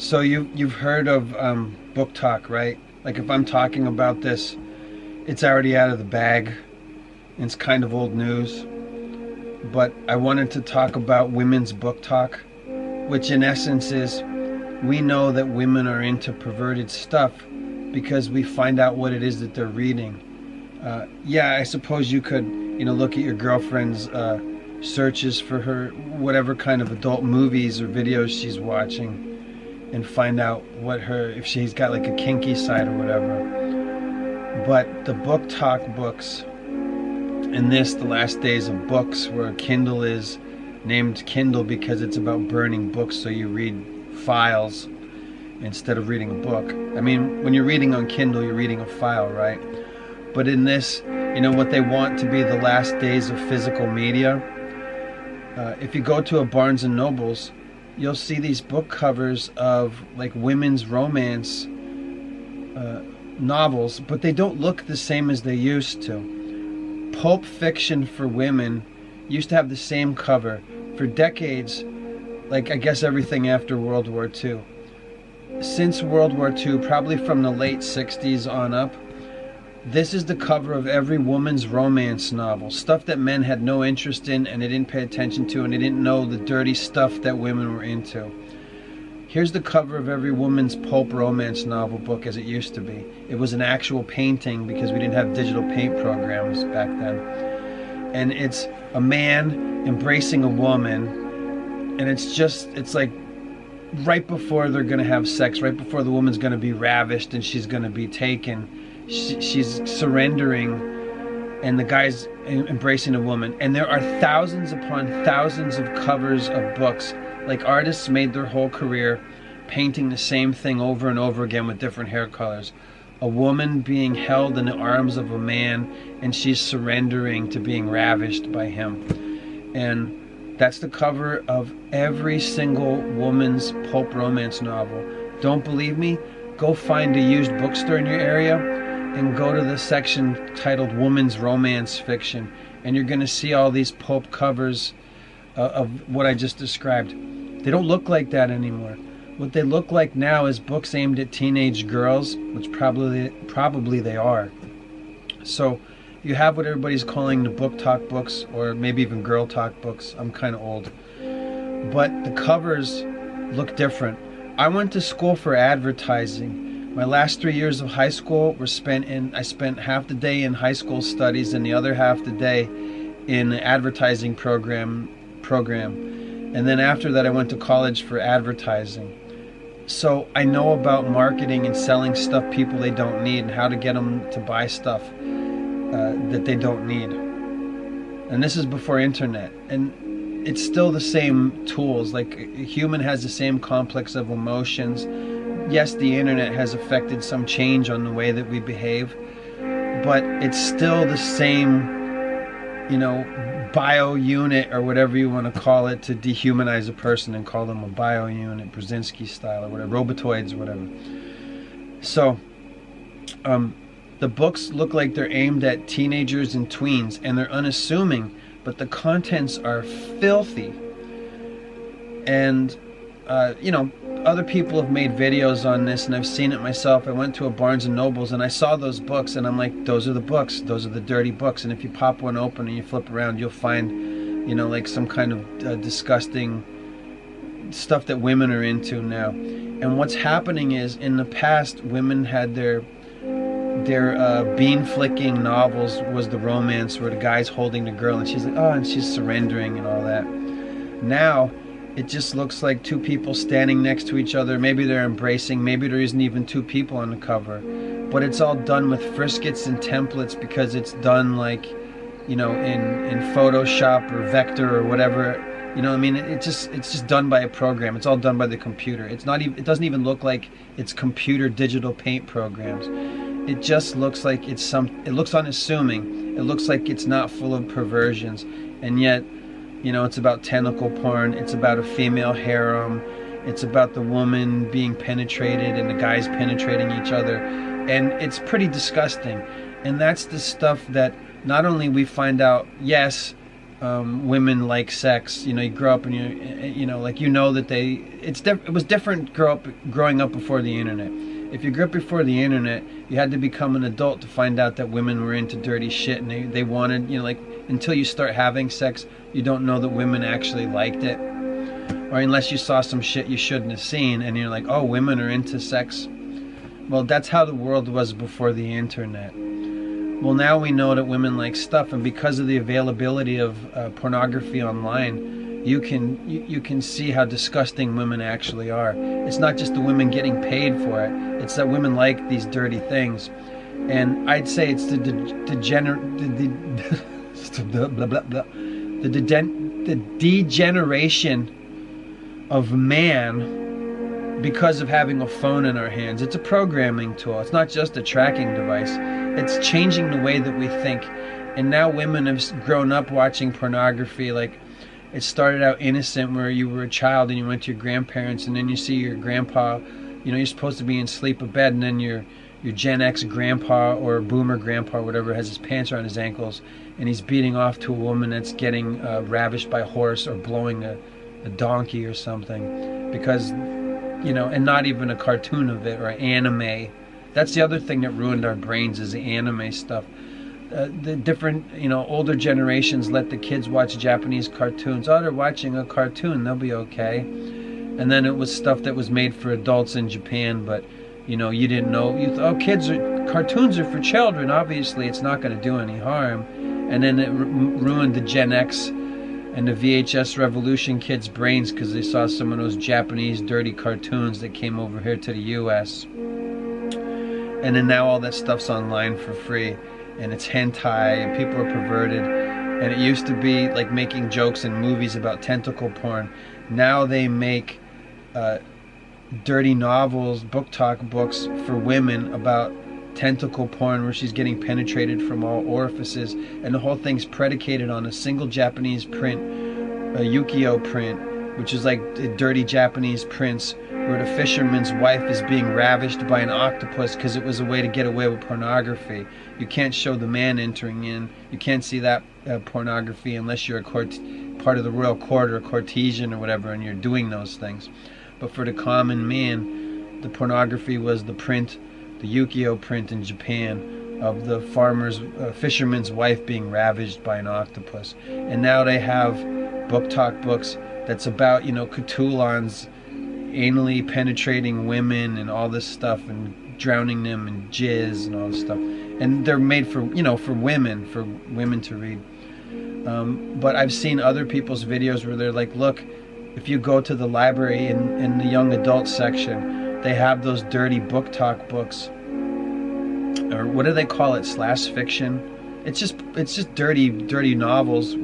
So you've heard of BookTok, right? Like if I'm talking about this, it's already out of the bag. It's kind of old news. But I wanted to talk about women's BookTok, which in essence is we know that women are into perverted stuff because we find out what it is that they're reading. Yeah, I suppose you could, look at your girlfriend's searches for her, whatever kind of adult movies or videos she's watching, and find out if she's got like a kinky side or whatever. But the BookTok books, and the last days of books, where Kindle is named Kindle because it's about burning books, so you read files instead of reading a book. I mean, when you're reading on Kindle, you're reading a file, right? But in this, what they want to be the last days of physical media. If you go to a Barnes and Nobles, you'll see these book covers of like women's romance novels, but they don't look the same as they used to. Pulp fiction for women used to have the same cover for decades, like I guess everything after World War II. Since World War II, probably from the late 60s on up, this is the cover of every woman's romance novel. Stuff that men had no interest in and they didn't pay attention to, and they didn't know the dirty stuff that women were into. Here's the cover of every woman's pulp romance novel book as it used to be. It was an actual painting because we didn't have digital paint programs back then. And it's a man embracing a woman, and it's like right before they're going to have sex, right before the woman's going to be ravished and she's going to be taken. She's surrendering, and the guy's embracing a woman. And there are thousands upon thousands of covers of books. Like artists made their whole career painting the same thing over and over again with different hair colors. A woman being held in the arms of a man, and she's surrendering to being ravished by him. And that's the cover of every single woman's pulp romance novel. Don't believe me? Go find a used bookstore in your area and go to the section titled Women's Romance Fiction, and you're going to see all these pulp covers of what I just described. They don't look like that anymore. What they look like now is books aimed at teenage girls, which probably they are. So you have what everybody's calling the BookTok books, or maybe even Girl Talk books. I'm kind of old. But the covers look different. I went to school for advertising. My last 3 years of high school I spent half the day in high school studies and the other half the day in the advertising program. And then after that I went to college for advertising. So I know about marketing and selling stuff people they don't need, and how to get them to buy stuff that they don't need. And this is before internet. And it's still the same tools. Like a human has the same complex of emotions. Yes, the internet has affected some change on the way that we behave, but it's still the same, bio unit or whatever you want to call it, to dehumanize a person and call them a bio unit, Brzezinski style or whatever, robotoids or whatever. So, the books look like they're aimed at teenagers and tweens, and they're unassuming, but the contents are filthy. And, other people have made videos on this, and I've seen it myself. I went to a Barnes and Nobles and I saw those books, and I'm like, those are the books. Those are the dirty books. And if you pop one open and you flip around, you'll find, like some kind of disgusting stuff that women are into now. And what's happening is, in the past, women had their bean flicking novels was the romance where the guy's holding the girl and she's like, oh, and she's surrendering and all that. Now it just looks like two people standing next to each other. Maybe they're embracing, maybe there isn't even two people on the cover, but it's all done with friskets and templates because it's done like, in Photoshop or Vector or whatever. It's just done by a program. It's all done by the computer. It doesn't even look like it's computer digital paint programs. It just looks like it looks unassuming. It looks like it's not full of perversions, and yet, it's about tentacle porn. It's about a female harem. It's about the woman being penetrated and the guys penetrating each other. And it's pretty disgusting. And that's the stuff that not only we find out, yes, women like sex. You know, you grow up and you know, like, you know that it was different growing up before the internet. If you grew up before the internet, you had to become an adult to find out that women were into dirty shit, and they wanted, you know, like, until you start having sex, you don't know that women actually liked it. Or unless you saw some shit you shouldn't have seen, and you're like, oh, women are into sex. Well, that's how the world was before the internet. Well, now we know that women like stuff, and because of the availability of pornography online, you can see how disgusting women actually are. It's not just the women getting paid for it; it's that women like these dirty things. And I'd say it's the degeneration of man because of having a phone in our hands. It's a programming tool. It's not just a tracking device. It's changing the way that we think. And now women have grown up watching pornography. Like, it started out innocent, where you were a child and you went to your grandparents, and then you see your grandpa, you know, you're supposed to be in sleep of bed, and then your Gen X grandpa or boomer grandpa or whatever has his pants around his ankles, and he's beating off to a woman that's getting ravished by a horse or blowing a donkey or something, because, you know, and not even a cartoon of it or anime. That's the other thing that ruined our brains, is the anime stuff. The different, you know, older generations let the kids watch Japanese cartoons. Oh, they're watching a cartoon, they'll be okay. And then it was stuff that was made for adults in Japan, but, you know, you didn't know. You thought, oh, cartoons are for children. Obviously, it's not going to do any harm. And then it ruined the Gen X and the VHS revolution kids' brains, because they saw some of those Japanese dirty cartoons that came over here to the US. And then now all that stuff's online for free, and it's hentai, and people are perverted. And it used to be like making jokes in movies about tentacle porn. Now they make dirty novels, BookTok books for women about tentacle porn, where she's getting penetrated from all orifices, and the whole thing's predicated on a single Japanese print, a ukiyo print, which is like a dirty Japanese prince, where the fisherman's wife is being ravished by an octopus because it was a way to get away with pornography. You can't show the man entering in. You can't see that pornography unless you're part of the royal court or a courtesan or whatever, and you're doing those things. But for the common man, the pornography was the print, the ukiyo print in Japan, of the fisherman's wife being ravished by an octopus. And now they have BookTok books that's about, you know, Cthulhu's anally penetrating women and all this stuff, and drowning them in jizz and all this stuff. And they're made for, you know, for women to read. But I've seen other people's videos where they're like, look, if you go to the library in the young adult section, they have those dirty BookTok books, or what do they call it, slash fiction. It's just dirty novels.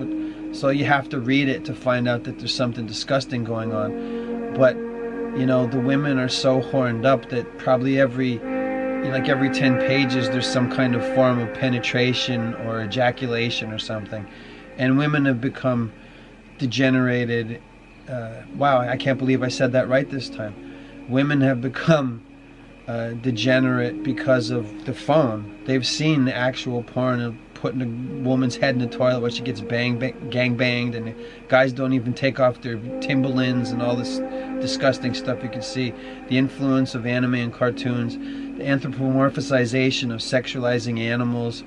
So you have to read it to find out that there's something disgusting going on. But, you know, the women are so horned up that probably every 10 pages there's some kind of form of penetration or ejaculation or something. And women have become degenerated. Wow, I can't believe I said that right this time. Women have become degenerate because of the phone. They've seen the actual porn of putting a woman's head in the toilet while she gets gang-banged, and the guys don't even take off their Timberlands, and all this disgusting stuff you can see. The influence of anime and cartoons, the anthropomorphization of sexualizing animals,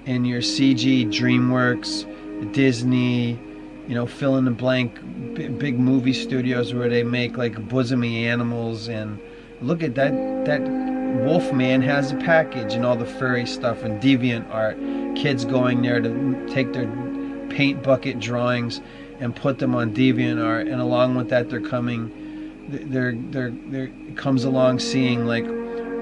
and your CG DreamWorks, Disney, you know, fill in the blank, big movie studios where they make like bosomy animals. And look at that Wolfman has a package, and all the furry stuff, and deviant art, kids going there to take their paint bucket drawings and put them on deviant art. And along with that, there comes along seeing like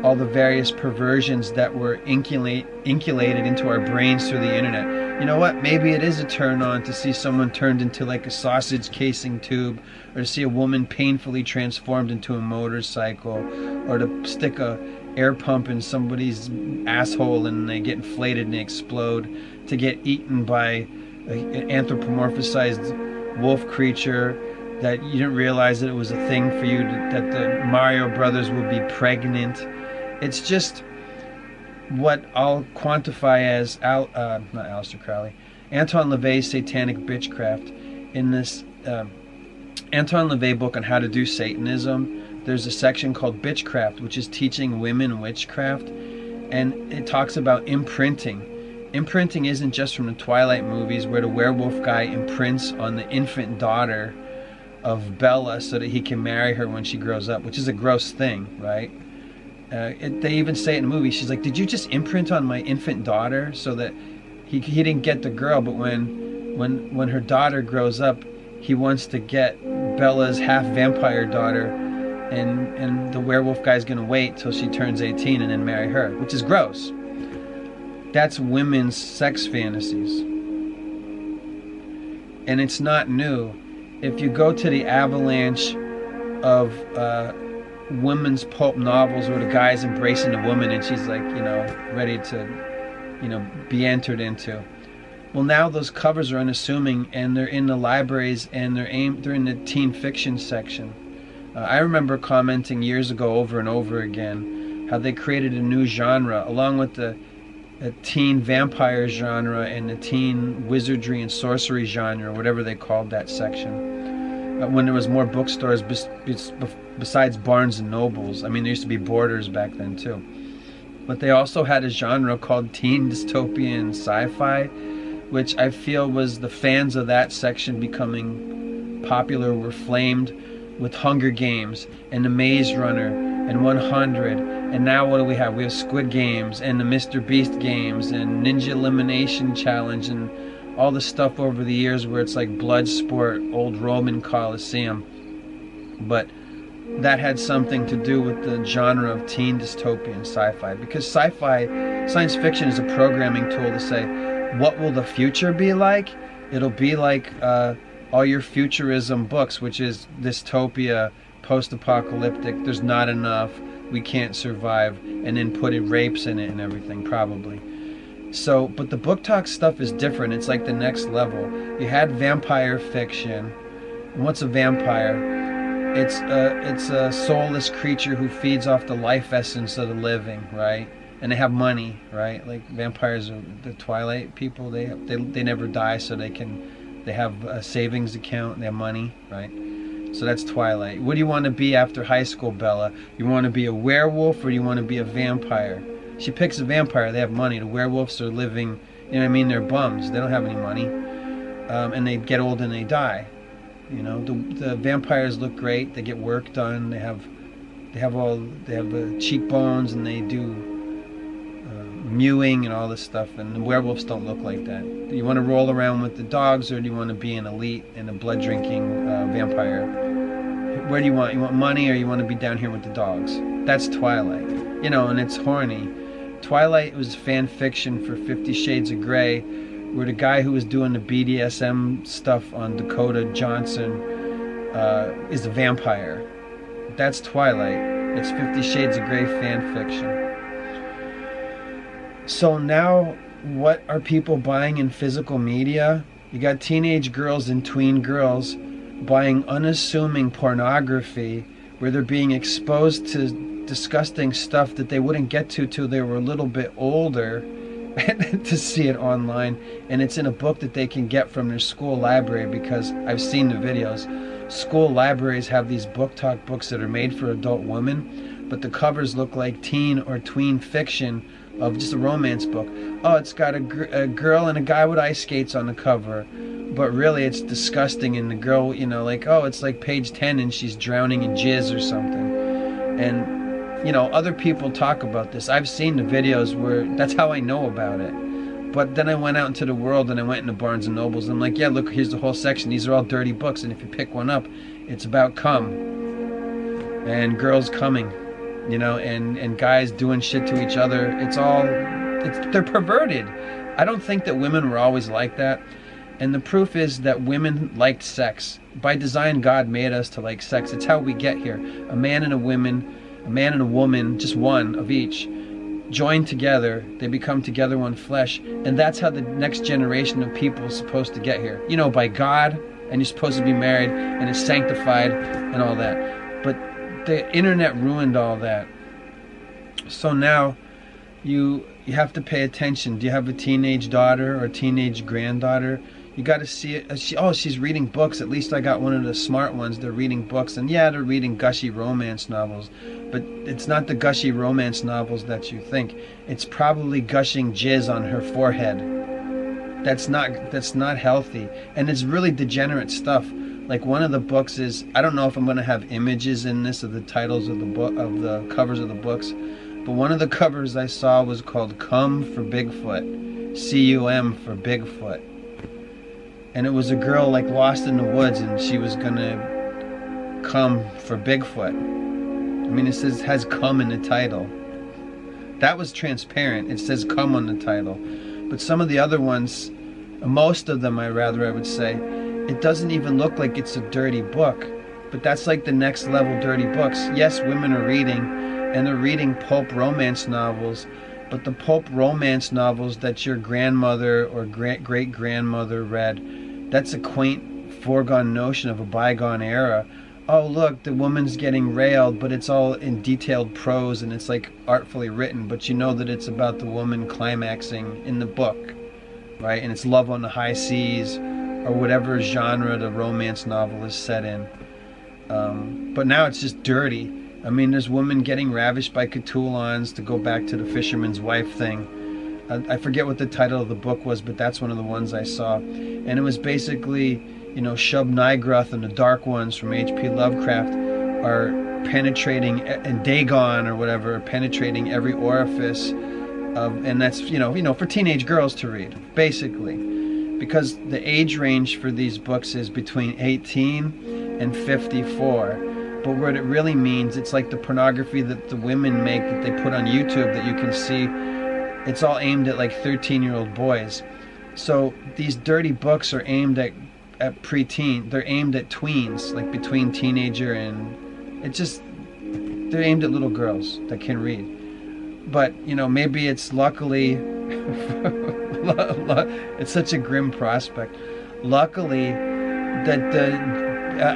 all the various perversions that were inculated into our brains through the internet. You know what? Maybe it is a turn on to see someone turned into like a sausage casing tube, or to see a woman painfully transformed into a motorcycle, or to stick a air pump in somebody's asshole and they get inflated and they explode, to get eaten by an anthropomorphized wolf creature that you didn't realize that it was a thing for you, that the Mario brothers would be pregnant. It's just what I'll quantify as not Aleister Crowley, Anton LaVey's Satanic Bitchcraft. In this Anton LaVey book on how to do Satanism, there's a section called Bitchcraft, which is teaching women witchcraft, and it talks about imprinting. Imprinting isn't just from the Twilight movies where the werewolf guy imprints on the infant daughter of Bella so that he can marry her when she grows up, which is a gross thing, right? They even say it in the movie. She's like, did you just imprint on my infant daughter so that he didn't get the girl, but when her daughter grows up, he wants to get Bella's half vampire daughter, and the werewolf guy's gonna wait till she turns 18 and then marry her, which is gross. That's women's sex fantasies. And it's not new. If you go to the avalanche of women's pulp novels where the guy's embracing the woman and she's like, ready to, be entered into. Well, now those covers are unassuming, and they're in the libraries, and they're in the teen fiction section. I remember commenting years ago over and over again how they created a new genre along with the teen vampire genre and the teen wizardry and sorcery genre, whatever they called that section. When there was more bookstores besides Barnes and Nobles. I mean, there used to be Borders back then too. But they also had a genre called teen dystopian sci-fi, which I feel was the fans of that section becoming popular were flamed with Hunger Games and The Maze Runner and 100. And now what do we have? We have Squid Games and the Mr. Beast games and Ninja Elimination Challenge and all the stuff over the years where it's like Bloodsport, old Roman Coliseum. But that had something to do with the genre of teen dystopian sci-fi, because sci-fi, science fiction, is a programming tool to say, what will the future be like? It'll be like all your futurism books, which is dystopia, post-apocalyptic, there's not enough, we can't survive, and then put rapes in it and everything, probably. So, but the BookTok stuff is different. It's like the next level. You had vampire fiction. And what's a vampire? It's a soulless creature who feeds off the life essence of the living, right? And they have money, right? Like vampires are the Twilight people. They never die, so they have a savings account and they have money, right? So that's Twilight. What do you want to be after high school, Bella? You want to be a werewolf or you want to be a vampire? She picks a vampire. They have money. The werewolves are living, they're bums. They don't have any money, and they get old and they die. The vampires look great. They get work done. They have cheekbones, and they do mewing and all this stuff. And the werewolves don't look like that. Do you want to roll around with the dogs, or do you want to be an elite and a blood drinking vampire? Where do you want? You want money, or you want to be down here with the dogs? That's Twilight. And it's horny. Twilight was fan fiction for 50 Shades of Grey, where the guy who was doing the BDSM stuff on Dakota Johnson is a vampire. That's Twilight. It's 50 Shades of Grey fan fiction. So now, what are people buying in physical media? You got teenage girls and tween girls buying unassuming pornography where they're being exposed to disgusting stuff that they wouldn't get to till they were a little bit older to see it online, and it's in a book that they can get from their school library, because I've seen the videos. School libraries have these BookTok books that are made for adult women, but the covers look like teen or tween fiction of just a romance book. Oh, it's got a girl and a guy with ice skates on the cover, but really it's disgusting, and the girl, it's like page 10 and she's drowning in jizz or something. And other people talk about this. I've seen the videos where that's how I know about it. But then I went out into the world and I went into Barnes and Nobles and I'm like, yeah, look, here's the whole section. These are all dirty books, and if you pick one up, it's about cum and girls coming, and guys doing shit to each other. They're perverted. I don't think that women were always like that. And the proof is that women liked sex. By design, God made us to like sex. It's how we get here. A man and a woman, just one of each, join together. They become together one flesh. And that's how the next generation of people is supposed to get here. By God, and you're supposed to be married, and it's sanctified and all that. But the internet ruined all that. So now you you have to pay attention. Do you have a teenage daughter or teenage granddaughter? You got to see it. She's reading books. At least I got one of the smart ones. They're reading books. And yeah, they're reading gushy romance novels. But it's not the gushy romance novels that you think. It's probably gushing jizz on her forehead. That's not healthy. And it's really degenerate stuff. Like one of the books is, I don't know if I'm going to have images in this of the titles of the book, of the covers of the books. But one of the covers I saw was called Cum for Bigfoot. C-U-M for Bigfoot. And it was a girl like lost in the woods and she was gonna come for Bigfoot. I mean, it has cum in the title. That was transparent. It says cum on the title. But some of the other ones, most of them I would say, it doesn't even look like it's a dirty book. But that's like the next level dirty books. Yes, women are reading, and they're reading pulp romance novels, but the pulp romance novels that your grandmother or great-grandmother read, that's a quaint, foregone notion of a bygone era. Oh, look, the woman's getting railed, but it's all in detailed prose and it's like artfully written, but you know that it's about the woman climaxing in the book, right? And it's love on the high seas or whatever genre the romance novel is set in. But now it's just dirty. I mean, there's women getting ravished by Cthulhans, to go back to the fisherman's wife thing. I forget what the title of the book was, but that's one of the ones I saw. And it was basically, you know, Shub-Nigroth and the Dark Ones from H.P. Lovecraft are penetrating, and Dagon or whatever, are penetrating every orifice of, and that's, you know, for teenage girls to read, basically. Because the age range for these books is between 18 and 54. But what it really means, it's like the pornography that the women make that they put on YouTube that you can see. It's all aimed at like 13-year-old boys. So these dirty books are aimed at preteen. They're aimed at tweens, like between teenager and they're aimed at little girls that can read. But, you know, maybe it's luckily, it's such a grim prospect. Luckily that the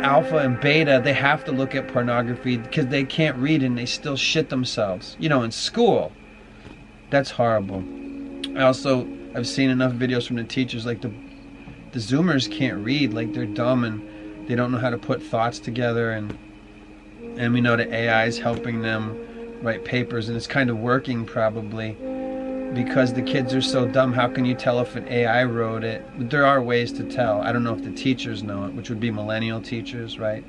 alpha and beta, they have to look at pornography because they can't read and they still shit themselves, you know, in school. That's horrible. I've seen enough videos from the teachers, like the Zoomers can't read, like they're dumb and they don't know how to put thoughts together, and we know that AI is helping them write papers, and it's kind of working probably because the kids are so dumb. How can you tell if an AI wrote it? But there are ways to tell. I don't know if the teachers know it, which would be millennial teachers, right?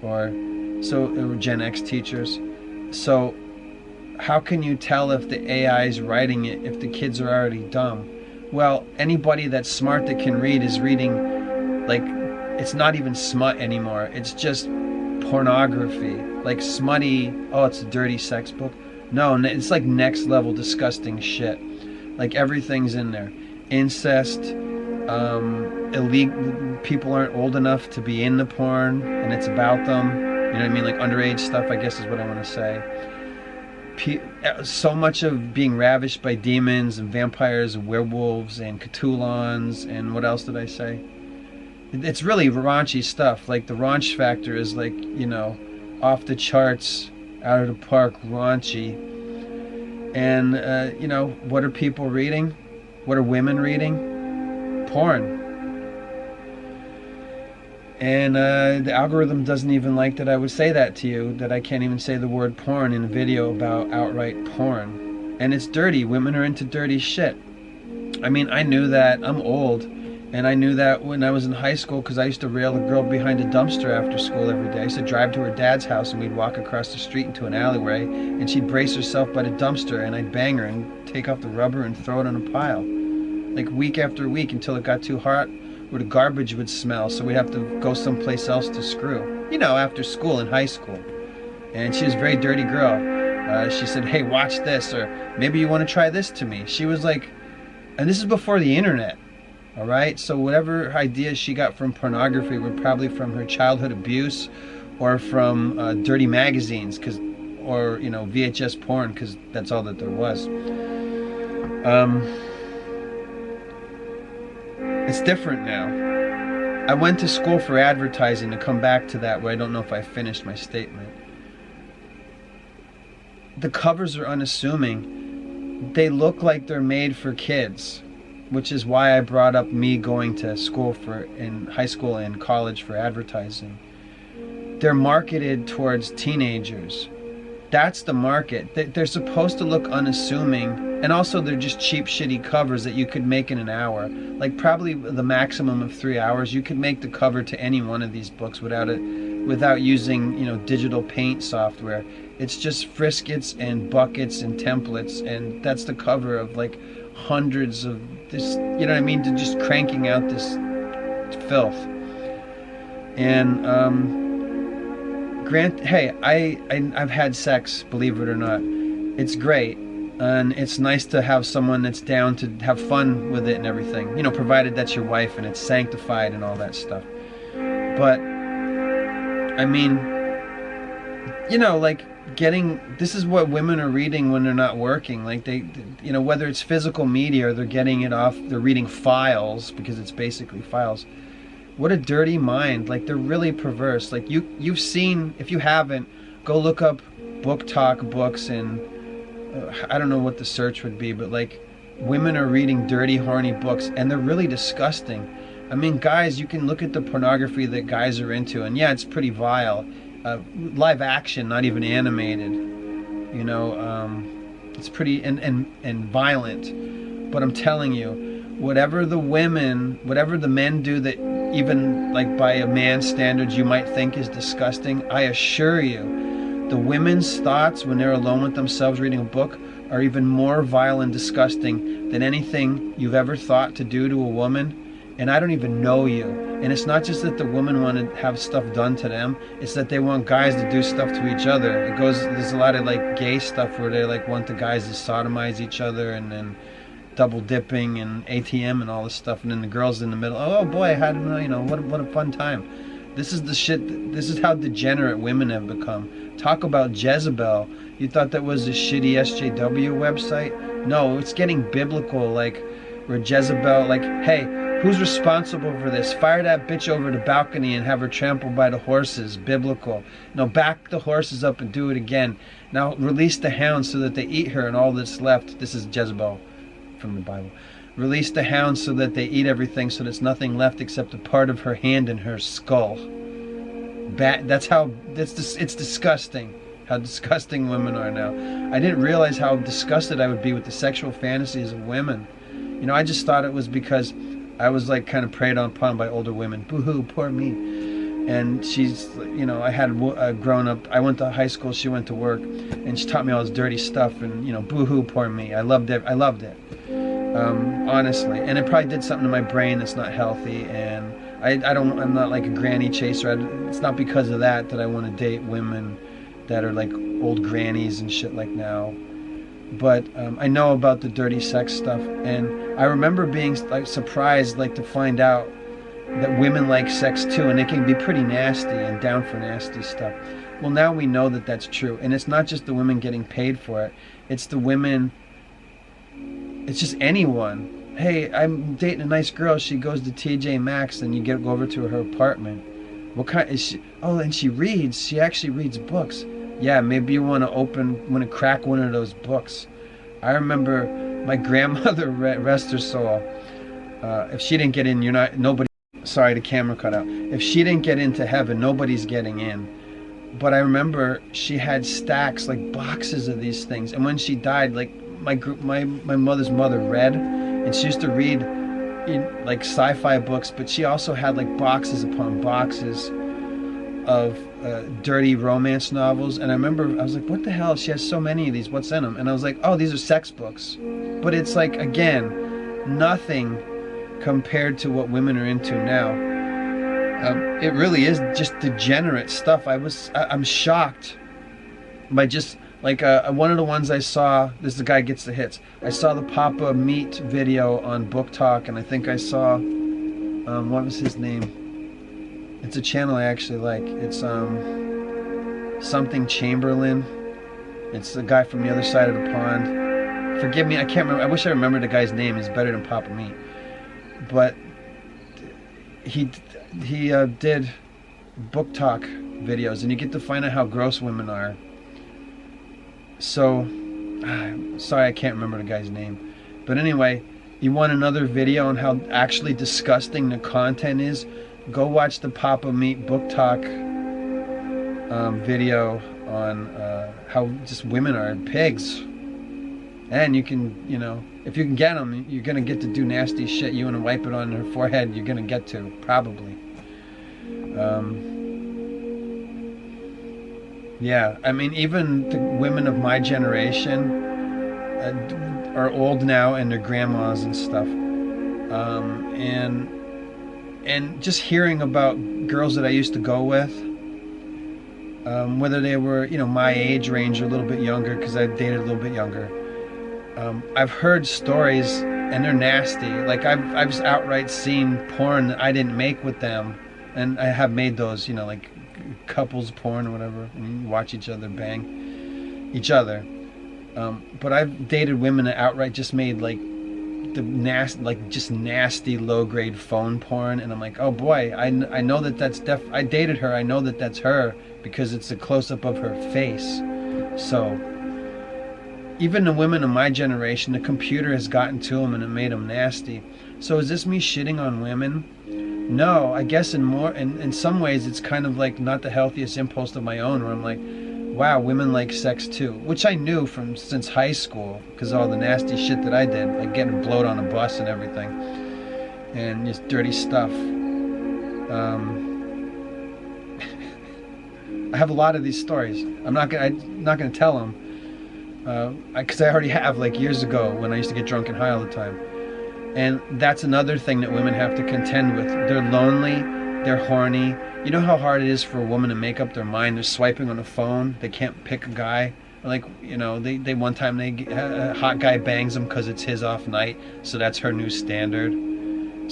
Or Gen X teachers. So how can you tell if the AI is writing it if the kids are already dumb? Well, anybody that's smart that can read is reading, like, it's not even smut anymore. It's just pornography. Like smutty, oh, it's a dirty sex book. No, it's like next level disgusting shit. Like everything's in there. Incest, illegal, people aren't old enough to be in the porn and it's about them. You know what I mean? Like underage stuff, I guess is what I want to say. So much of being ravished by demons and vampires and werewolves and Cthulhans and what else did I say? It's really raunchy stuff. Like the raunch factor is like, you know, off the charts, out of the park, raunchy. And, you know, what are people reading? What are women reading? Porn. And the algorithm doesn't even like that I would say that to you, that I can't even say the word porn in a video about outright porn. And it's dirty. Women are into dirty shit. I mean, I knew that. I'm old. And I knew that when I was in high school because I used to rail a girl behind a dumpster after school every day. I used to drive to her dad's house and we'd walk across the street into an alleyway and she'd brace herself by the dumpster and I'd bang her and take off the rubber and throw it on a pile. Like week after week until it got too hot or the garbage would smell, so we'd have to go someplace else to screw. You know, after school in high school. And she was a very dirty girl. She said, hey, watch this, or maybe you want to try this to me. She was like, and this is before the internet. All right, so whatever ideas she got from pornography were probably from her childhood abuse or from dirty magazines, or, you know, VHS porn, because that's all that there was. It's different now. I went to school for advertising, to come back to that, where I don't know if I finished my statement. The covers are unassuming. they look like they're made for kids, which is why I brought up me going to school in high school and college for advertising. They're marketed towards teenagers. That's the market. They're supposed to look unassuming, and also they're just cheap, shitty covers that you could make in an hour. Like probably the maximum of 3 hours. You could make the cover to any one of these books without using, you know, digital paint software. It's just friskets and buckets and templates, and that's the cover of like hundreds of this, you know what I mean? They're just cranking out this filth. And hey, I've had sex, believe it or not. It's great, and it's nice to have someone that's down to have fun with it and everything. You know, provided that's your wife and it's sanctified and all that stuff. But I mean, you know, like this is what women are reading when they're not working. Like you know, whether it's physical media or they're getting it off, they're reading files, because it's basically files. What a dirty mind. Like, they're really perverse. Like, you've seen, if you haven't, go look up BookTok books, and I don't know what the search would be, but like, women are reading dirty, horny books, and they're really disgusting. I mean, guys, you can look at the pornography that guys are into, and yeah, it's pretty vile. Live action, not even animated. You know, it's pretty and violent. But I'm telling you, whatever the men do that even like by a man's standards you might think is disgusting, I assure you, the women's thoughts when they're alone with themselves reading a book are even more vile and disgusting than anything you've ever thought to do to a woman. And I don't even know you. And it's not just that the women want to have stuff done to them, it's that they want guys to do stuff to each other. There's a lot of like gay stuff where they like want the guys to sodomize each other, and then double dipping and ATM and all this stuff, and then the girls in the middle. Oh boy, I had, you know, what a fun time. This is the shit. This is how degenerate women have become. Talk about Jezebel. You thought that was a shitty SJW website? No, it's getting biblical. Like, where Jezebel, like, hey, who's responsible for this? Fire that bitch over the balcony and have her trampled by the horses. Biblical. No, back the horses up and do it again. Now release the hounds so that they eat her and all that's left. This is Jezebel from the Bible. Release the hounds so that they eat everything, so there's nothing left except a part of her hand and her skull. It's disgusting how disgusting women are now. I didn't realize how disgusted I would be with the sexual fantasies of women. You know, I just thought it was because I was like kind of preyed upon by older women. Boo-hoo, poor me. And she's, you know, I had grown up, I went to high school, she went to work, and she taught me all this dirty stuff, and, you know, boo-hoo, poor me. I loved it. Honestly. And it probably did something to my brain that's not healthy, and I'm not like a granny chaser. It's not because of that I want to date women that are like old grannies and shit like now. But I know about the dirty sex stuff, and I remember being like surprised, like, to find out that women like sex too, and it can be pretty nasty and down for nasty stuff. Well, now we know that that's true, and it's not just the women getting paid for it. It's the women. It's just anyone. Hey, I'm dating a nice girl. She goes to TJ Maxx, and you go over to her apartment. What kind is she? Oh, and she reads. She actually reads books. Yeah, maybe you want to crack one of those books. I remember my grandmother, rest her soul. If she didn't get in, nobody. Sorry, the camera cut out. If she didn't get into heaven, nobody's getting in. But I remember she had stacks, like boxes of these things. And when she died, like my mother's mother read, and she used to read like sci-fi books, but she also had like boxes upon boxes of dirty romance novels. And I remember I was like, what the hell? She has so many of these. What's in them? And I was like, oh, these are sex books. But it's like, again, nothing compared to what women are into now. It really is just degenerate stuff. I'm shocked by just like one of the ones I saw. This the guy gets the hits. I saw the Papa Meat video on BookTok, and I think I saw what was his name? It's a channel I actually like. It's something Chamberlain. It's the guy from the other side of the pond. Forgive me, I can't remember. I wish I remembered the guy's name. He's better than Papa Meat. But he did BookTok videos, and you get to find out how gross women are. So sorry, I can't remember the guy's name. But anyway, you want another video on how actually disgusting the content is? Go watch the Papa Meat BookTok video on how just women are pigs. And you can, you know, if you can get them, you're going to get to do nasty shit. You want to wipe it on her forehead, you're going to get to, probably. Yeah, I mean, even the women of my generation are old now, and they're grandmas and stuff. And just hearing about girls that I used to go with, whether they were, you know, my age range or a little bit younger, because I dated a little bit younger. I've heard stories, and they're nasty. Like I've just outright seen porn that I didn't make with them, and I have made those, you know, like couples porn or whatever, and you watch each other bang each other. But I've dated women that outright just made like the nasty low grade phone porn, and I'm like, oh boy, I know that that's I dated her. I know that that's her because it's a close up of her face. So even the women of my generation, the computer has gotten to them and it made them nasty. So is this me shitting on women? No, I guess in some ways it's kind of like not the healthiest impulse of my own, where I'm like, wow, women like sex too, which I knew since high school, because all the nasty shit that I did, like getting blowed on a bus and everything, and just dirty stuff. I have a lot of these stories. I'm not gonna tell them, because I already have, like years ago when I used to get drunk and high all the time. And that's another thing that women have to contend with. They're lonely, they're horny. You know how hard it is for a woman to make up their mind? They're swiping on a phone, they can't pick a guy. Like, you know, they one time a hot guy bangs them because it's his off night, so that's her new standard.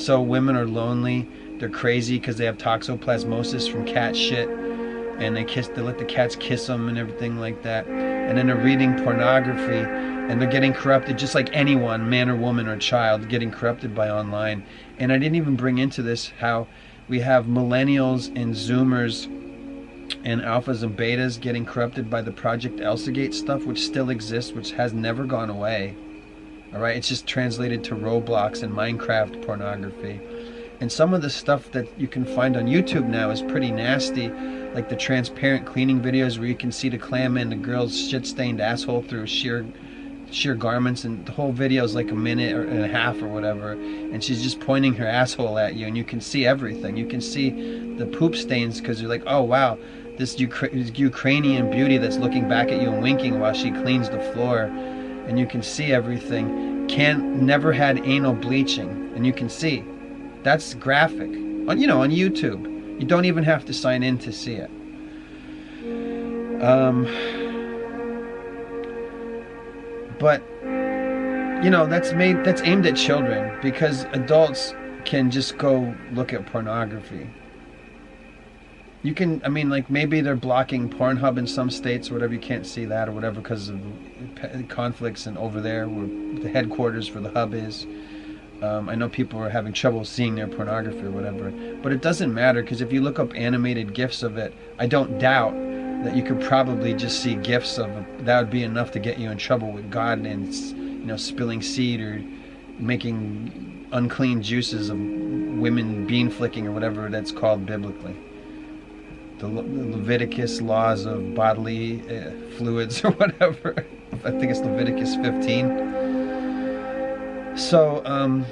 So women are lonely, they're crazy because they have toxoplasmosis from cat shit, and they let the cats kiss them and everything like that. And then they're reading pornography, and they're getting corrupted just like anyone, man or woman or child, getting corrupted by online. And I didn't even bring into this how we have millennials and Zoomers and alphas and betas getting corrupted by the Project Elsagate stuff, which still exists, which has never gone away. All right, it's just translated to Roblox and Minecraft pornography. And some of the stuff that you can find on YouTube now is pretty nasty, like the transparent cleaning videos where you can see the clam in the girl's shit-stained asshole through sheer garments, and the whole video is like a minute and a half or whatever, and she's just pointing her asshole at you, and you can see everything. You can see the poop stains because you're like, oh wow, this Ukrainian beauty that's looking back at you and winking while she cleans the floor, and you can see everything. Never had anal bleaching, and you can see. That's graphic on YouTube. You don't even have to sign in to see it. But that's aimed at children, because adults can just go look at pornography. You can, maybe they're blocking Pornhub in some states or whatever, you can't see that or whatever because of conflicts, and over there where the headquarters for the hub is. I know people are having trouble seeing their pornography or whatever, but it doesn't matter, because if you look up animated GIFs of it, I don't doubt that you could probably just see GIFs of it. That would be enough to get you in trouble with God, and spilling seed or making unclean juices of women bean flicking or whatever that's called biblically. The Leviticus laws of bodily fluids or whatever. I think it's Leviticus 15. So, and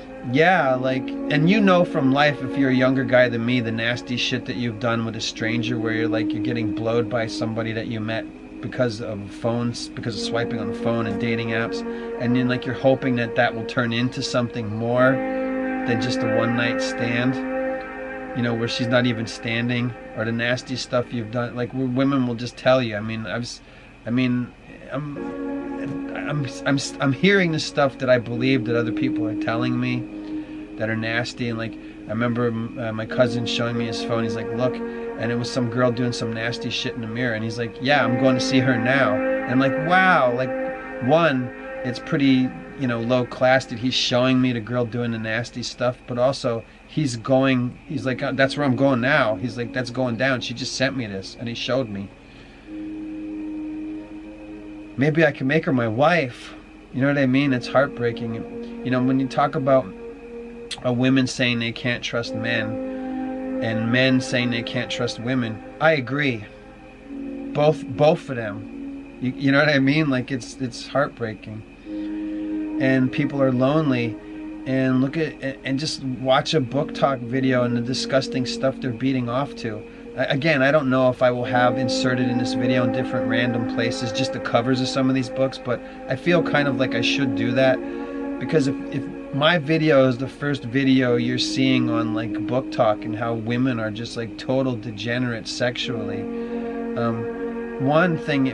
from life, if you're a younger guy than me, the nasty shit that you've done with a stranger where you're getting blowed by somebody that you met because of phones, because of swiping on the phone and dating apps, and then you're hoping that will turn into something more than just a one-night stand, where she's not even standing, or the nasty stuff you've done. Women will just tell you. I'm hearing the stuff that I believe that other people are telling me that are nasty, and I remember my cousin showing me his phone. He's like, look, and it was some girl doing some nasty shit in the mirror, and he's like, yeah, I'm going to see her now. And I'm like, wow, one, it's pretty low class that he's showing me the girl doing the nasty stuff, but also he's like, that's where I'm going now. He's like, that's going down. She just sent me this, and he showed me. maybe I can make her my wife. You know what I mean? It's heartbreaking. You know, when you talk about women saying they can't trust men and men saying they can't trust women, I agree. Both of them. You know what I mean? Like, it's heartbreaking. And people are lonely, and look at and just watch a BookTok video and the disgusting stuff they're beating off to. Again, I don't know if I will have inserted in this video in different random places just the covers of some of these books, but I feel kind of like I should do that, because if my video is the first video you're seeing on like BookTok and how women are just like total degenerates sexually, one thing,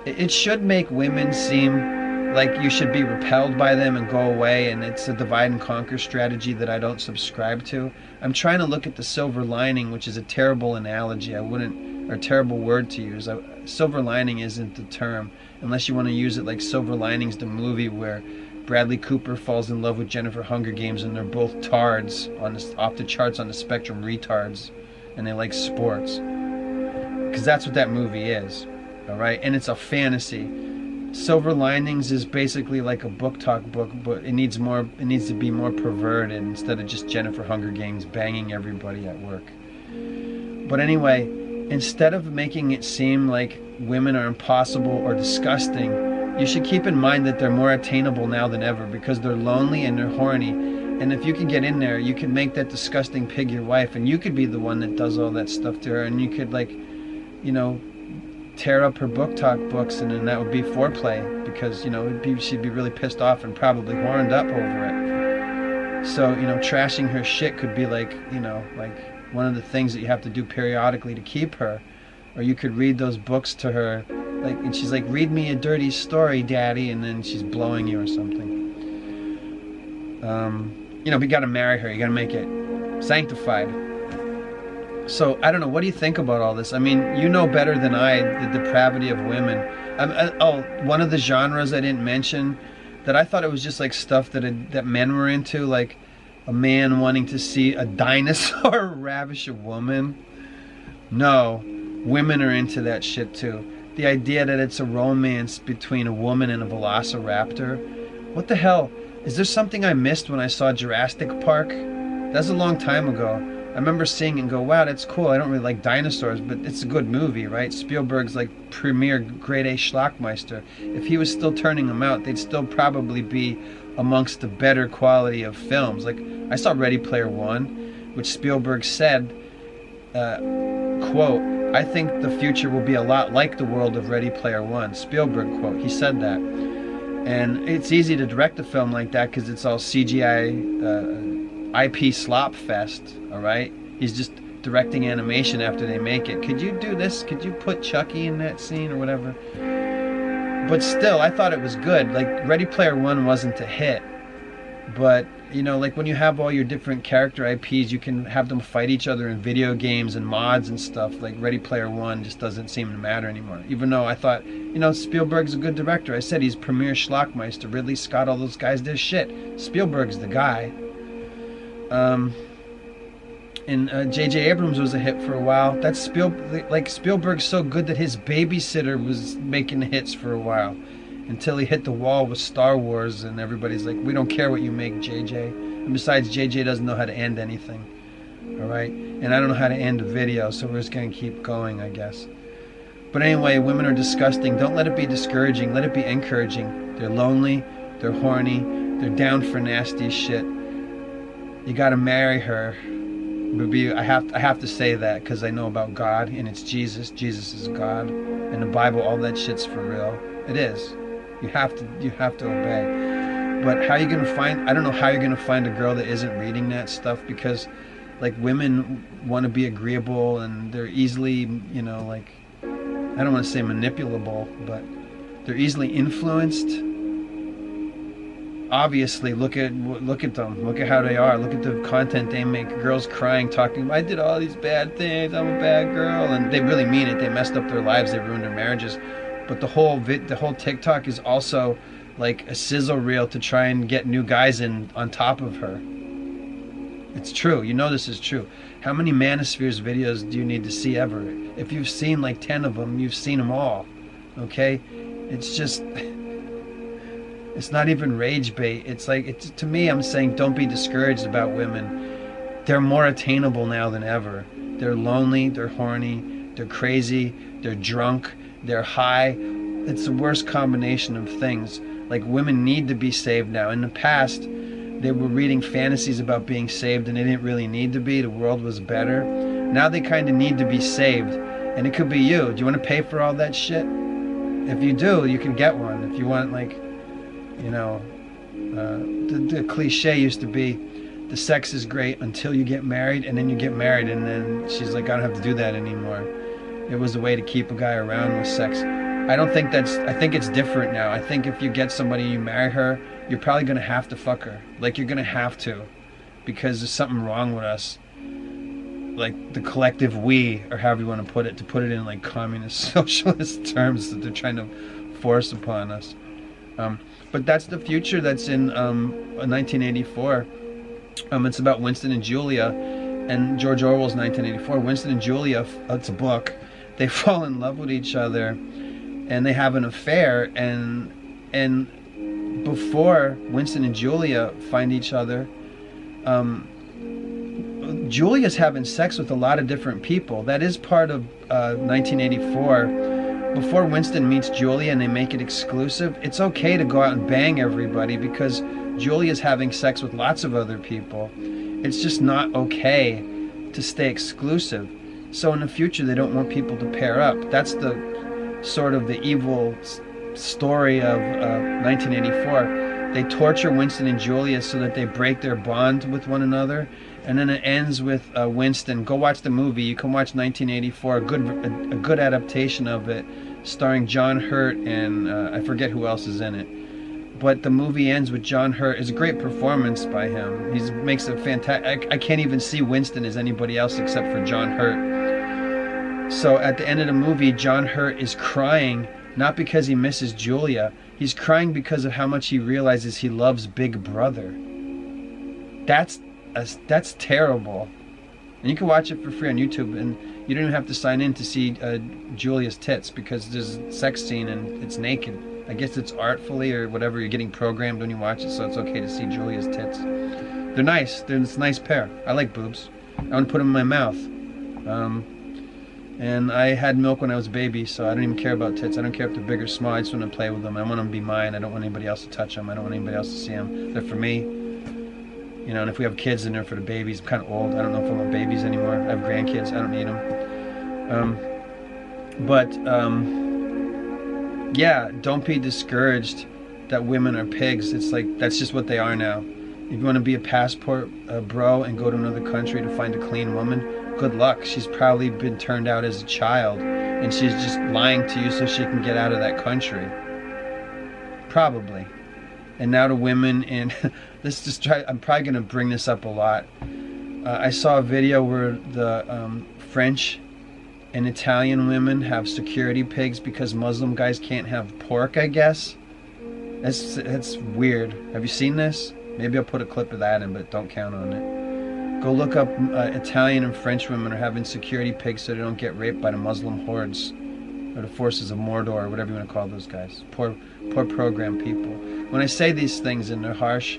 it should make women seem like you should be repelled by them and go away, and it's a divide and conquer strategy that I don't subscribe to. I'm trying to look at the silver lining, which is a terrible analogy. or a terrible word to use. Silver lining isn't the term, unless you want to use it like Silver Linings, the movie where Bradley Cooper falls in love with Jennifer Hunger Games and they're both tards, off the charts on the spectrum, retards, and they like sports. Because that's what that movie is, all right? And it's a fantasy. Silver Linings is basically like a BookTok book, but it needs to be more perverted instead of just Jennifer Hunger Games banging everybody at work. But anyway, instead of making it seem like women are impossible or disgusting, you should keep in mind that they're more attainable now than ever, because they're lonely and they're horny. And if you can get in there, you can make that disgusting pig your wife, and you could be the one that does all that stuff to her, and you could, like, you know, tear up her BookTok books, and then that would be foreplay, because, you know, she'd be really pissed off and probably horned up over it. So, you know, trashing her shit could be like, you know, like one of the things that you have to do periodically to keep her. Or you could read those books to her, like, and she's like, read me a dirty story, daddy, and then she's blowing you or something. You know, we got to marry her. You got to make it sanctified. So, I don't know, what do you think about all this? I mean, you know better than I the depravity of women. One of the genres I didn't mention, that I thought it was just like stuff that men were into, like a man wanting to see a dinosaur ravish a woman. No, women are into that shit too. The idea that it's a romance between a woman and a velociraptor. What the hell? Is there something I missed when I saw Jurassic Park? That's a long time ago. I remember seeing it and go, wow, that's cool. I don't really like dinosaurs, but it's a good movie, right? Spielberg's like premier grade A schlockmeister. If he was still turning them out, they'd still probably be amongst the better quality of films. Like, I saw Ready Player One, which Spielberg said, quote, I think the future will be a lot like the world of Ready Player One. Spielberg, quote, he said that. And it's easy to direct a film like that because it's all CGI, IP slop fest, all right? He's just directing animation after they make it. Could you do this? Could you put Chucky in that scene or whatever? But still, I thought it was good. Like, Ready Player One wasn't a hit. But, you know, like when you have all your different character IPs, you can have them fight each other in video games and mods and stuff. Like, Ready Player One just doesn't seem to matter anymore. Even though I thought, you know, Spielberg's a good director. I said he's premier schlockmeister. Ridley Scott, all those guys did shit. Spielberg's the guy. And J.J. Abrams was a hit for a while. That's Spielberg's so good that his Babysitter was making hits for a while, until he hit the wall with Star Wars, and everybody's like, we don't care what you make, J.J. And besides, J.J. doesn't know how to end anything, all right? And I don't know how to end a video, so we're just going to keep going, I guess. But anyway, women are disgusting. Don't let it be discouraging. Let it be encouraging. They're lonely. They're horny. They're down for nasty shit. You got to marry her. I have to say that because I know about God, and it's Jesus. Jesus is God. In the Bible, all that shit's for real. It is. You have to obey. But how are you going to find, I don't know how you're going to find a girl that isn't reading that stuff, because like women want to be agreeable and they're easily, you know, like, I don't want to say manipulable, but they're easily influenced. Obviously, look at them. Look at how they are. Look at the content they make. Girls crying, talking, I did all these bad things. I'm a bad girl, and they really mean it. They messed up their lives. They ruined their marriages. But the whole TikTok is also like a sizzle reel to try and get new guys in on top of her. It's true. You know this is true. How many Manospheres videos do you need to see ever? If you've seen like 10 of them, you've seen them all. Okay? It's just, it's not even rage bait. It's like, to me, I'm saying don't be discouraged about women. They're more attainable now than ever. They're lonely, they're horny, they're crazy, they're drunk, they're high. It's the worst combination of things. Like, women need to be saved now. In the past, they were reading fantasies about being saved and they didn't really need to be. The world was better. Now they kind of need to be saved. And it could be you. Do you want to pay for all that shit? If you do, you can get one. If you want, like, you know, the cliche used to be, the sex is great until you get married, and then you get married, and then she's like, I don't have to do that anymore. It was a way to keep a guy around with sex. I don't think I think it's different now. I think if you get somebody, you marry her, you're probably going to have to fuck her. Like, you're going to have to, because there's something wrong with us. Like, the collective we, or however you want to put it in like communist, socialist terms that they're trying to force upon us. But that's the future that's in 1984. It's about Winston and Julia, and George Orwell's 1984. Winston and Julia, it's a book. They fall in love with each other, and they have an affair. And before Winston and Julia find each other, Julia's having sex with a lot of different people. That is part of 1984. Before Winston meets Julia and they make it exclusive, it's okay to go out and bang everybody because Julia's having sex with lots of other people. It's just not okay to stay exclusive. So in the future, they don't want people to pair up. That's the sort of the evil story of 1984. They torture Winston and Julia so that they break their bond with one another. And then it ends with Winston. Go watch the movie. You can watch 1984, a good adaptation of it, starring John Hurt and I forget who else is in it. But the movie ends with John Hurt. It's a great performance by him. He makes a fantastic. I can't even see Winston as anybody else except for John Hurt. So at the end of the movie, John Hurt is crying, not because he misses Julia. He's crying because of how much he realizes he loves Big Brother. That's terrible. And you can watch it for free on YouTube, and you don't even have to sign in to see Julia's tits, because there's a sex scene and it's naked. I guess it's artfully or whatever, you're getting programmed when you watch it, so it's okay to see Julia's tits. They're nice. It's a nice pair. I like boobs. I want to put them in my mouth. And I had milk when I was a baby, so I don't even care about tits. I don't care if they're big or small. I just want to play with them. I want them to be mine. I don't want anybody else to touch them. I don't want anybody else to see them. They're for me. You know, and if we have kids in there for the babies, I'm kind of old. I don't know if I want babies anymore. I have grandkids. I don't need them. Yeah, don't be discouraged that women are pigs. It's like, that's just what they are now. If you want to be a passport bro and go to another country to find a clean woman, good luck. She's probably been turned out as a child, and she's just lying to you so she can get out of that country. Probably. And now to women in, I'm probably going to bring this up a lot. I saw a video where the French and Italian women have security pigs because Muslim guys can't have pork, I guess. That's weird. Have you seen this? Maybe I'll put a clip of that in, but don't count on it. Go look up Italian and French women are having security pigs so they don't get raped by the Muslim hordes or the forces of Mordor, or whatever you want to call those guys. Poor programmed people. When I say these things and they're harsh,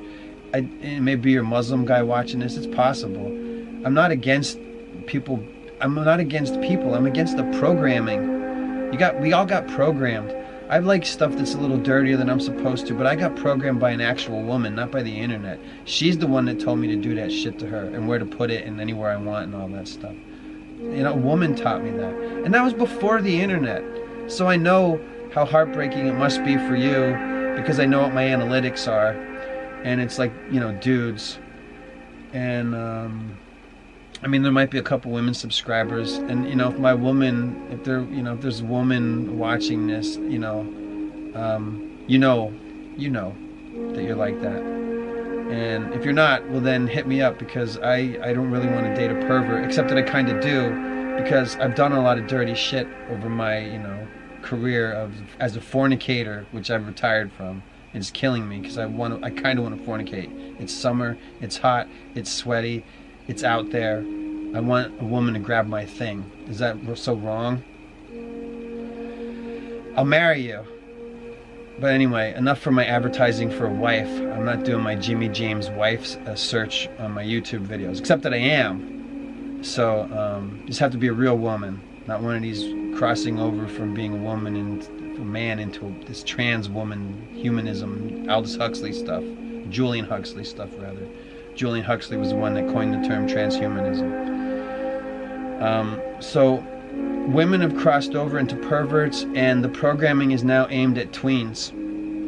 maybe you're a Muslim guy watching this, it's possible. I'm not against people. I'm against the programming. We all got programmed. I like stuff that's a little dirtier than I'm supposed to, but I got programmed by an actual woman, not by the internet. She's the one that told me to do that shit to her and where to put it and anywhere I want and all that stuff. You know, a woman taught me that. And that was before the internet. So I know how heartbreaking it must be for you, because I know what my analytics are. And it's like, you know, dudes. And, I mean, there might be a couple women subscribers, and you know, if there's a woman watching this, you know that you're like that. And if you're not, well then hit me up, because I don't really want to date a pervert, except that I kind of do, because I've done a lot of dirty shit over my, you know, career as a fornicator, which I've retired from. It's killing me because I kind of want to fornicate. It's summer, it's hot, it's sweaty. It's out there. I want a woman to grab my thing. Is that so wrong? I'll marry you. But anyway, enough for my advertising for a wife. I'm not doing my Jimmy James wife's search on my YouTube videos, except that I am. So you just have to be a real woman, not one of these crossing over from being a woman and a man into this trans woman humanism, Aldous Huxley stuff, Julian Huxley stuff rather. Julian Huxley was the one that coined the term transhumanism. So women have crossed over into perverts, and the programming is now aimed at tweens,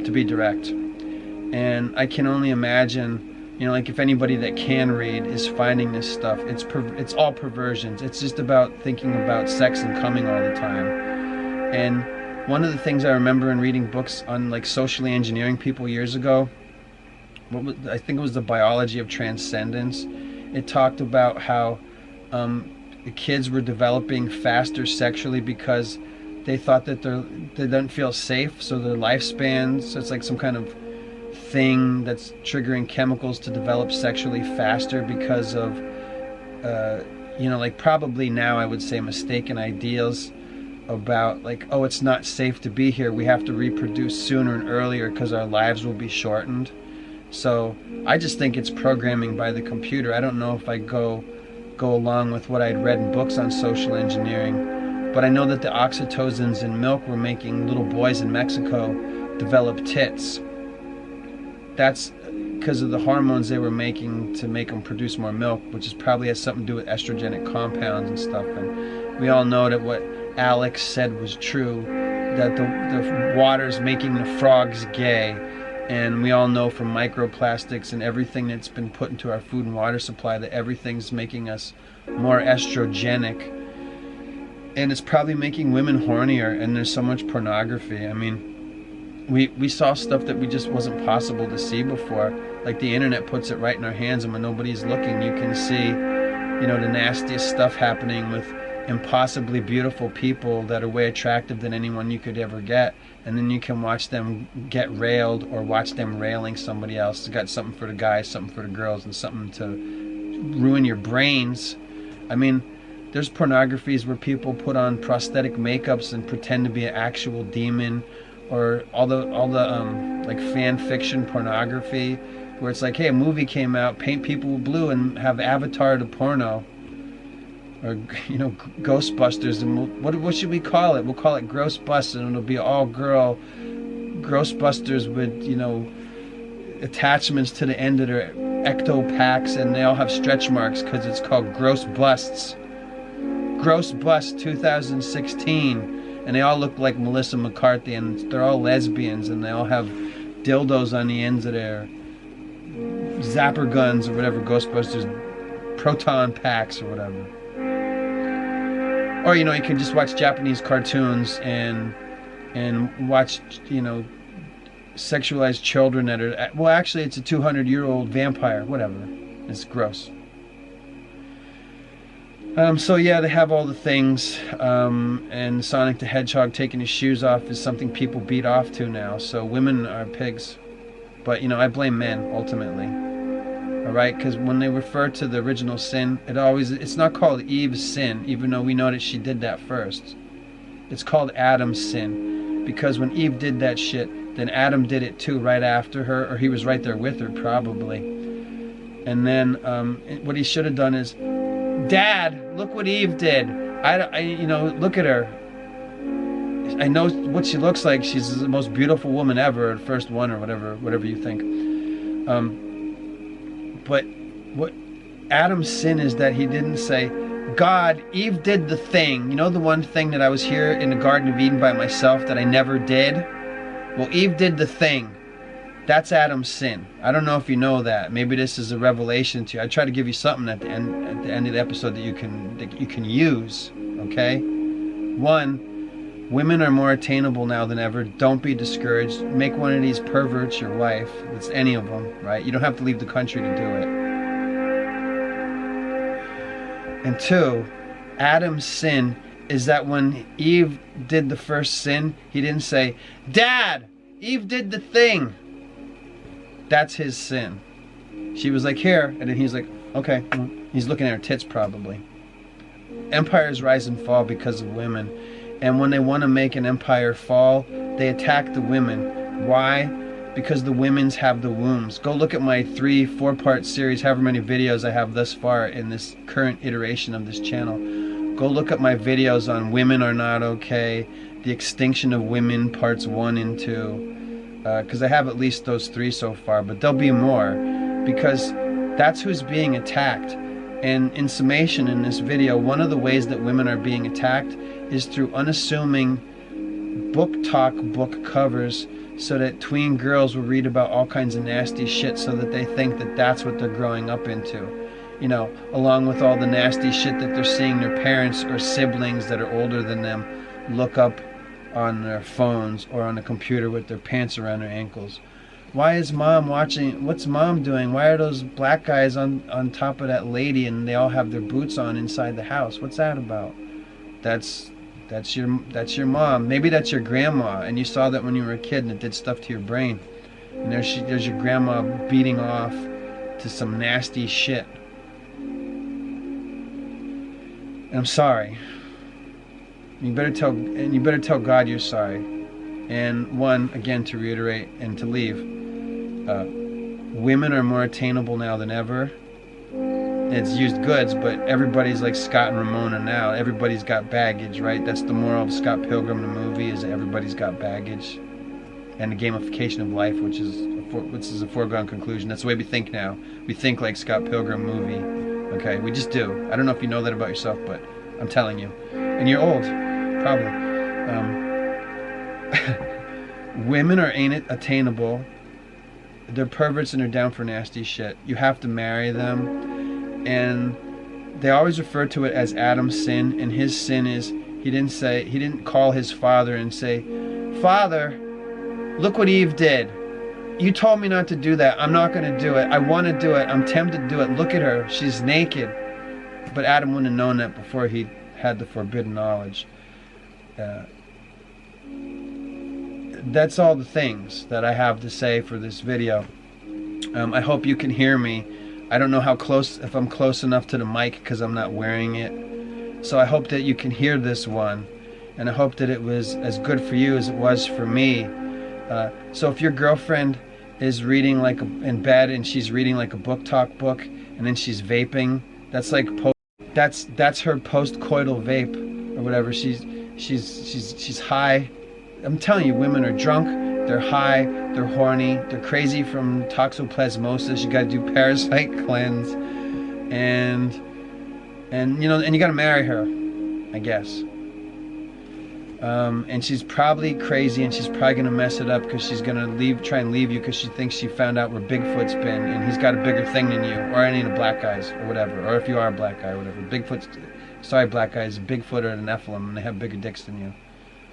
to be direct. And I can only imagine, you know, like if anybody that can read is finding this stuff, it's all perversions. It's just about thinking about sex and coming all the time. And one of the things I remember in reading books on like socially engineering people years ago, I think it was The Biology of Transcendence. It talked about how the kids were developing faster sexually because they thought that they didn't feel safe, so their lifespans, so it's like some kind of thing that's triggering chemicals to develop sexually faster because of, you know, like probably now I would say mistaken ideals about like, oh, it's not safe to be here, we have to reproduce sooner and earlier because our lives will be shortened. So I just think it's programming by the computer. I don't know if I go along with what I'd read in books on social engineering, but I know that the oxytocins in milk were making little boys in Mexico develop tits. That's because of the hormones they were making to make them produce more milk, which is probably has something to do with estrogenic compounds and stuff. And we all know that what Alex said was true, that the water's making the frogs gay. And we all know from microplastics and everything that's been put into our food and water supply that everything's making us more estrogenic. And it's probably making women hornier, and there's so much pornography. I mean, we saw stuff that we just wasn't possible to see before. Like the internet puts it right in our hands, and when nobody's looking, you can see, you know, the nastiest stuff happening with impossibly beautiful people that are way attractive than anyone you could ever get, and then you can watch them get railed or watch them railing somebody else. It's got something for the guys, something for the girls, and something to ruin your brains. I mean, there's pornographies where people put on prosthetic makeups and pretend to be an actual demon, or all the like fan fiction pornography where it's like, hey, a movie came out, paint people blue and have Avatar to porno. Or, you know, Ghostbusters, and what should we call it? We'll call it Grossbusters, and it'll be all girl Ghostbusters with, you know, attachments to the end of their ectopacks, and they all have stretch marks because it's called Gross Busts. Gross Bust 2016, and they all look like Melissa McCarthy, and they're all lesbians, and they all have dildos on the ends of their zapper guns or whatever, Ghostbusters proton packs or whatever. Or, you know, you can just watch Japanese cartoons and watch, you know, sexualized children that are, well, actually it's a 200-year-old vampire, whatever. It's gross. So yeah, they have all the things, and Sonic the Hedgehog taking his shoes off is something people beat off to now. So women are pigs, but, you know, I blame men ultimately. Alright, because when they refer to the original sin, it's not called Eve's sin, even though we know that she did that first. It's called Adam's sin, because when Eve did that shit, then Adam did it too right after her, or he was right there with her probably. And then what he should have done is, Dad, look what Eve did. You know, look at her. I know what she looks like. She's the most beautiful woman ever, the first one or whatever you think. But what Adam's sin is that he didn't say, God, Eve did the thing. You know, the one thing that I was here in the Garden of Eden by myself that I never did? Well, Eve did the thing. That's Adam's sin. I don't know if you know that. Maybe this is a revelation to you. I try to give you something at the end of the episode that you can use. Okay? One, women are more attainable now than ever. Don't be discouraged. Make one of these perverts your wife. It's any of them, right? You don't have to leave the country to do it. And two, Adam's sin is that when Eve did the first sin, he didn't say, Dad, Eve did the thing. That's his sin. She was like, here, and then he's like, okay. He's looking at her tits probably. Empires rise and fall because of women. And when they want to make an empire fall, they attack the women. Why? Because the women's have the wombs. Go look at my 3-4-part series, however many videos I have thus far in this current iteration of this channel. Go look at my videos on women are not okay, the extinction of women parts 1 and 2, because I have at least those 3 so far, but there'll be more, because that's who's being attacked. And in summation in this video, one of the ways that women are being attacked is through unassuming BookTok book covers, so that tween girls will read about all kinds of nasty shit, so that they think that that's what they're growing up into. You know, along with all the nasty shit that they're seeing their parents or siblings that are older than them look up on their phones or on the computer with their pants around their ankles. Why is mom watching? What's mom doing? Why are those black guys on top of that lady and they all have their boots on inside the house? What's that about? That's your mom. Maybe that's your grandma, and you saw that when you were a kid and it did stuff to your brain. And there's your grandma beating off to some nasty shit. And I'm sorry. You better tell God you're sorry. And one, again, to reiterate and to leave, women are more attainable now than ever. It's used goods, but everybody's like Scott and Ramona now. Everybody's got baggage, right? That's the moral of Scott Pilgrim, the movie, is everybody's got baggage. And the gamification of life, which is a foregone conclusion. That's the way we think now. We think like Scott Pilgrim movie. Okay, we just do. I don't know if you know that about yourself, but I'm telling you. And you're old, probably. Women are ain't attainable. They're perverts and they're down for nasty shit. You have to marry them. And they always refer to it as Adam's sin, and his sin is he didn't call his father and say, "Father, look what Eve did. You told me not to do that. I'm not going to do it. I want to do it. I'm tempted to do it. Look at her. She's naked." But Adam wouldn't have known that before he had the forbidden knowledge. That's all the things that I have to say for this video. I hope you can hear me. I don't know if I'm close enough to the mic because I'm not wearing it. So I hope that you can hear this one, and I hope that it was as good for you as it was for me. So if your girlfriend is reading in bed and she's reading like a BookTok book and then she's vaping, that's like that's her post-coital vape or whatever. She's high. I'm telling you, women are drunk, they're high, they're horny, they're crazy from toxoplasmosis. You got to do parasite cleanse, and you know, and you got to marry her, I guess. And she's probably crazy, and she's probably gonna mess it up because she's gonna try and leave you because she thinks she found out where Bigfoot's been, and he's got a bigger thing than you, or any of the black guys, or whatever, or if you are a black guy, or whatever. Black guys, Bigfoot or the Nephilim, and they have bigger dicks than you.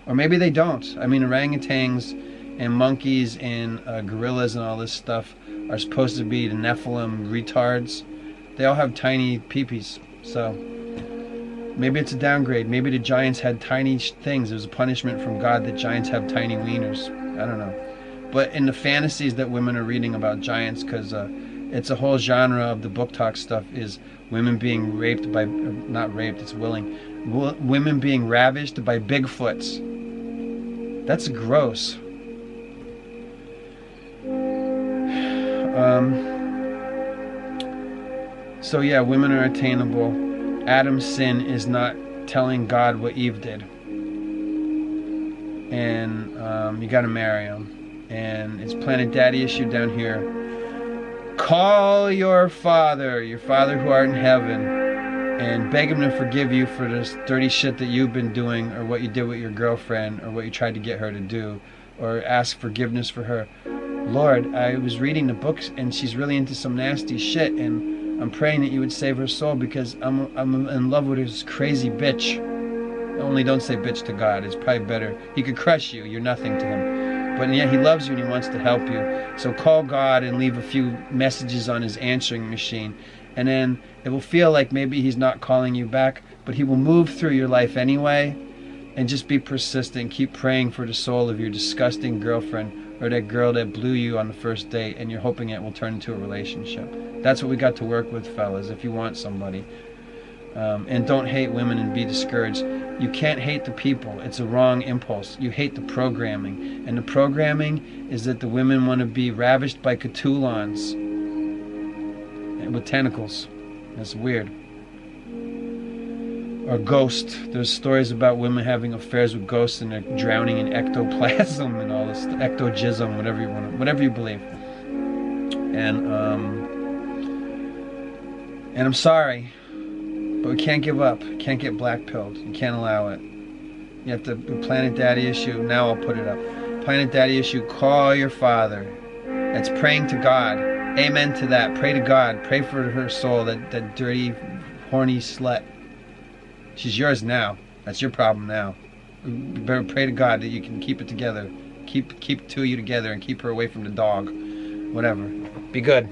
Or maybe they don't. I mean, orangutans and monkeys and gorillas and all this stuff are supposed to be the Nephilim retards. They all have tiny peepees, so maybe it's a downgrade. Maybe the giants had tiny things. It was a punishment from God that giants have tiny wieners. I don't know. But in the fantasies that women are reading about giants, because it's a whole genre of the BookTok stuff, is women being raped by, not raped, it's willing, women being ravished by Bigfoots. That's gross. So yeah, women are attainable. Adam's sin is not telling God what Eve did. And you gotta marry him. And it's Planet Daddy issue down here. Call your father who art in heaven, and beg him to forgive you for this dirty shit that you've been doing, or what you did with your girlfriend, or what you tried to get her to do, or ask forgiveness for her. Lord, I was reading the books and she's really into some nasty shit, and I'm praying that you would save her soul because I'm in love with this crazy bitch. Only don't say bitch to God. It's probably better. He could crush you. You're nothing to him. But yet he loves you and he wants to help you. So call God and leave a few messages on his answering machine. And then it will feel like maybe he's not calling you back, but he will move through your life anyway. And just be persistent. Keep praying for the soul of your disgusting girlfriend, or that girl that blew you on the first date, and you're hoping it will turn into a relationship. That's what we got to work with, fellas, if you want somebody. And don't hate women and be discouraged. You can't hate the people. It's a wrong impulse. You hate the programming. And the programming is that the women want to be ravished by Cthulhans and with tentacles. That's weird. Or ghost. There's stories about women having affairs with ghosts and they're drowning in ectoplasm and all this, ectogism, whatever you believe. And I'm sorry, but we can't give up. Can't get black-pilled. You can't allow it. You have to, Planet Daddy issue, now I'll put it up. Planet Daddy issue, call your father. That's praying to God. Amen to that. Pray to God. Pray for her soul, that dirty, horny slut. She's yours now. That's your problem now. You better pray to God that you can keep it together. Keep two of you together and keep her away from the dog. Whatever. Be good.